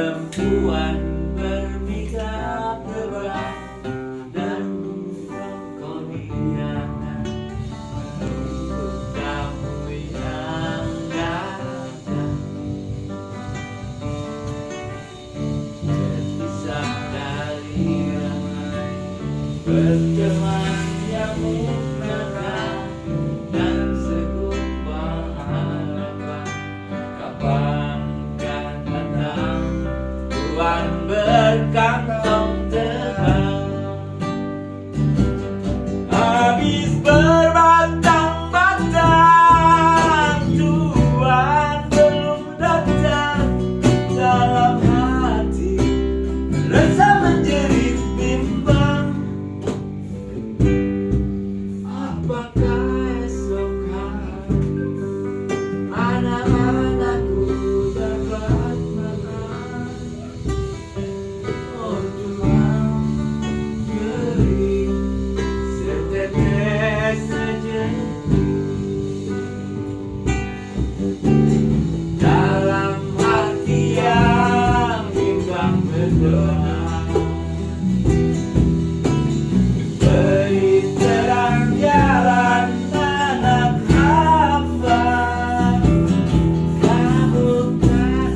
perempuan bermigrat berat dan kau diana untuk kamu yang datang terpisah dari ramai berteman yang musnahkan dan segumpal harapan kapan kan datang Tuhan berkantong terbang habis berbatang-batang Tuhan belum datang dalam hati rasa menjerit bimbang apakah esok hari anak-anakku dapat makan oh Tuhan beri setetes sejati dalam hati yang bimbang berdoa beri terang jalan anak hamba kabulkan